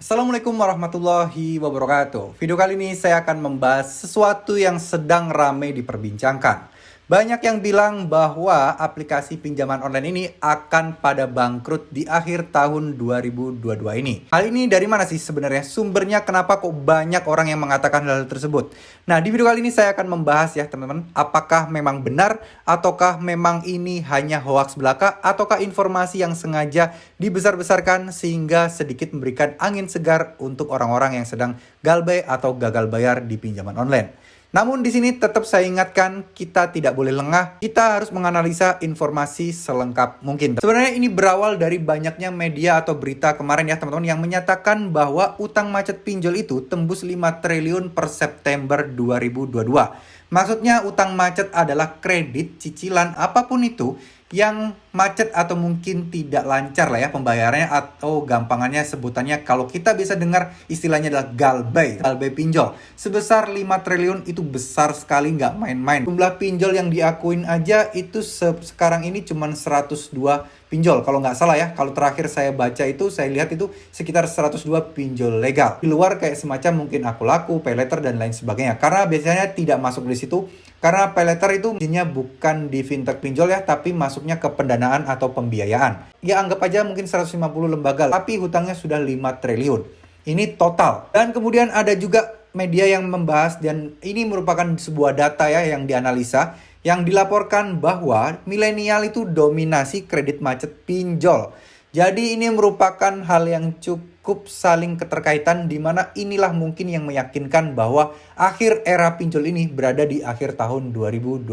Assalamualaikum warahmatullahi wabarakatuh. Video kali ini saya akan membahas sesuatu yang sedang ramai diperbincangkan. Banyak yang bilang bahwa aplikasi pinjaman online ini akan pada bangkrut di akhir tahun 2022 ini. Hal ini dari mana sih sebenarnya? Sumbernya kenapa kok banyak orang yang mengatakan hal tersebut? Nah, di video kali ini saya akan membahas ya teman-teman, apakah memang benar ataukah memang ini hanya hoaks belaka ataukah informasi yang sengaja dibesar-besarkan sehingga sedikit memberikan angin segar untuk orang-orang yang sedang galbay atau gagal bayar di pinjaman online. Namun di sini tetap saya ingatkan, kita tidak boleh lengah, kita harus menganalisa informasi selengkap mungkin. Sebenarnya ini berawal dari banyaknya media atau berita kemarin ya teman-teman yang menyatakan bahwa utang macet pinjol itu tembus 5 triliun per September 2022. Maksudnya utang macet adalah kredit, cicilan, apapun itu yang macet atau mungkin tidak lancar lah ya pembayarannya, atau gampangannya sebutannya kalau kita bisa dengar istilahnya adalah galbay pinjol. Sebesar 5 triliun itu besar sekali, nggak main-main. Jumlah pinjol yang diakuin aja itu sekarang ini cuma 102 pinjol kalau nggak salah ya. Kalau terakhir saya baca itu, saya lihat itu sekitar 102 pinjol legal. Di luar kayak semacam mungkin aku laku, paylater dan lain sebagainya. Karena biasanya tidak masuk di situ. Karena paylater itu intinya bukan di fintech pinjol ya, tapi masuknya ke pendanaan atau pembiayaan. Ya anggap aja mungkin 150 lembaga, tapi hutangnya sudah 5 triliun. Ini total. Dan kemudian ada juga media yang membahas, dan ini merupakan sebuah data ya yang dianalisa, yang dilaporkan bahwa milenial itu dominasi kredit macet pinjol. Jadi ini merupakan hal yang cukup saling keterkaitan, di mana inilah mungkin yang meyakinkan bahwa akhir era pinjol ini berada di akhir tahun 2022.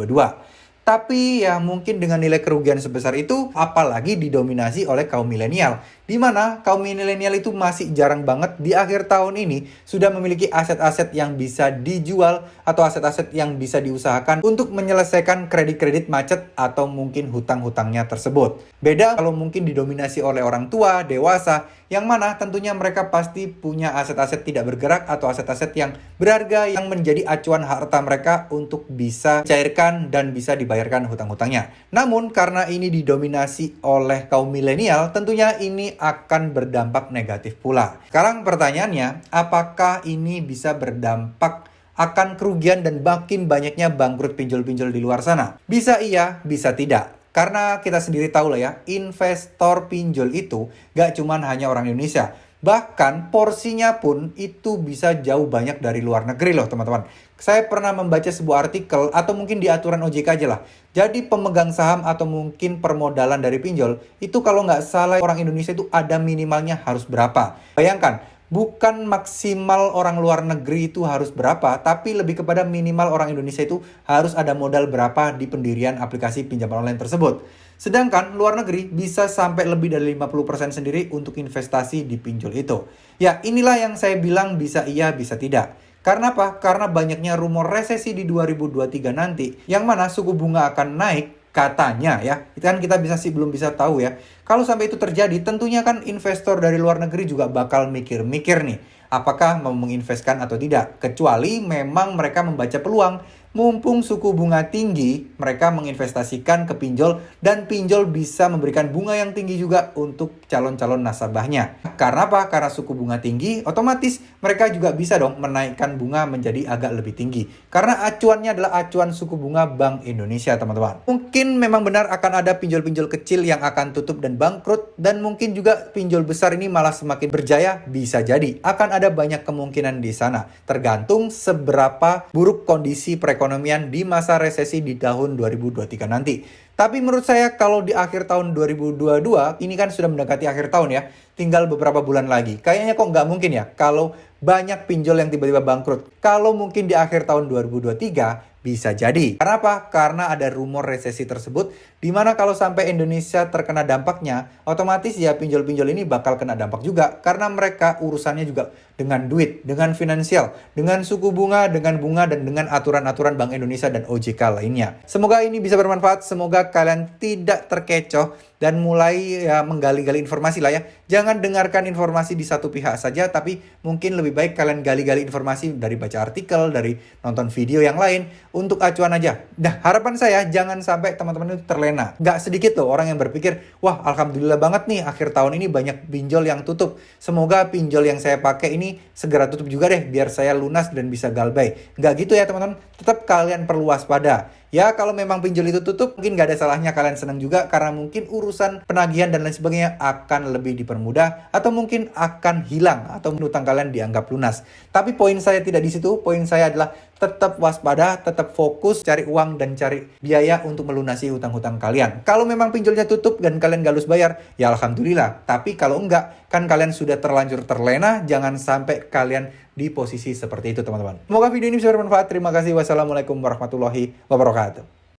Tapi ya mungkin dengan nilai kerugian sebesar itu, apalagi didominasi oleh kaum milenial. Di mana kaum milenial itu masih jarang banget di akhir tahun ini sudah memiliki aset-aset yang bisa dijual atau aset-aset yang bisa diusahakan untuk menyelesaikan kredit-kredit macet atau mungkin hutang-hutangnya tersebut. Beda kalau mungkin didominasi oleh orang tua, dewasa, yang mana tentunya mereka pasti punya aset-aset tidak bergerak atau aset-aset yang berharga yang menjadi acuan harta mereka untuk bisa cairkan dan bisa dibayarkan hutang-hutangnya. Namun karena ini didominasi oleh kaum milenial, tentunya ini akan berdampak negatif pula. Sekarang pertanyaannya, apakah ini bisa berdampak akan kerugian dan makin banyaknya bangkrut pinjol-pinjol di luar sana? Bisa iya, bisa tidak. Karena kita sendiri tahu lah ya, investor pinjol itu gak cuman hanya orang Indonesia. Bahkan porsinya pun itu bisa jauh banyak dari luar negeri loh teman-teman. Saya pernah membaca sebuah artikel atau mungkin di aturan OJK aja lah. Jadi pemegang saham atau mungkin permodalan dari pinjol itu kalau nggak salah orang Indonesia itu ada minimalnya harus berapa. Bayangkan, bukan maksimal orang luar negeri itu harus berapa, tapi lebih kepada minimal orang Indonesia itu harus ada modal berapa di pendirian aplikasi pinjaman online tersebut. Sedangkan luar negeri bisa sampai lebih dari 50% sendiri untuk investasi di pinjol itu. Ya inilah yang saya bilang bisa iya bisa tidak. Karena apa? Karena banyaknya rumor resesi di 2023 nanti, yang mana suku bunga akan naik katanya ya. Itu kan kita belum bisa tahu ya. Kalau sampai itu terjadi, tentunya kan investor dari luar negeri juga bakal mikir-mikir nih, apakah mau menginvestkan atau tidak. Kecuali memang mereka membaca peluang, mumpung suku bunga tinggi, mereka menginvestasikan ke pinjol, dan pinjol bisa memberikan bunga yang tinggi juga untuk calon-calon nasabahnya. Karena apa? Karena suku bunga tinggi, otomatis mereka juga bisa dong menaikkan bunga menjadi agak lebih tinggi. Karena acuannya adalah acuan suku bunga Bank Indonesia, teman-teman. Mungkin memang benar akan ada pinjol-pinjol kecil yang akan tutup dan bangkrut, dan mungkin juga pinjol besar ini malah semakin berjaya, bisa jadi. Akan ada banyak kemungkinan di sana, tergantung seberapa buruk kondisi perekonomian di masa resesi di tahun 2023 nanti. Tapi menurut saya kalau di akhir tahun 2022, ini kan sudah mendekati akhir tahun ya, tinggal beberapa bulan lagi. Kayaknya kok nggak mungkin ya kalau banyak pinjol yang tiba-tiba bangkrut. Kalau mungkin di akhir tahun 2023, bisa jadi. Karena apa? Karena ada rumor resesi tersebut, di mana kalau sampai Indonesia terkena dampaknya, otomatis ya pinjol-pinjol ini bakal kena dampak juga. Karena mereka urusannya juga dengan duit, dengan finansial, dengan suku bunga, dan dengan aturan-aturan Bank Indonesia dan OJK lainnya. Semoga ini bisa bermanfaat, semoga kalian tidak terkecoh dan mulai ya menggali-gali informasi lah ya. Jangan dengarkan informasi di satu pihak saja, tapi mungkin lebih baik kalian gali-gali informasi dari baca artikel, dari nonton video yang lain untuk acuan aja. Nah, harapan saya jangan sampai teman-teman itu terlena. Nggak sedikit loh orang yang berpikir, wah alhamdulillah banget nih akhir tahun ini banyak pinjol yang tutup. Semoga pinjol yang saya pakai ini segera tutup juga deh biar saya lunas dan bisa galbay. Nggak gitu ya teman-teman, tetap kalian perlu waspada. Ya kalau memang pinjol itu tutup, mungkin nggak ada salahnya kalian senang juga karena mungkin urusan penagihan dan lain sebagainya akan lebih dipermudah atau mungkin akan hilang atau utang kalian dianggap lunas. Tapi poin saya tidak di situ, poin saya adalah tetap waspada, tetap fokus cari uang dan cari biaya untuk melunasi hutang-hutang kalian. Kalau memang pinjolnya tutup dan kalian nggak harus bayar, ya alhamdulillah. Tapi kalau enggak, kan kalian sudah terlanjur terlena, jangan sampai kalian di posisi seperti itu teman-teman. Semoga video ini bisa bermanfaat. Terima kasih. Wassalamualaikum warahmatullahi wabarakatuh.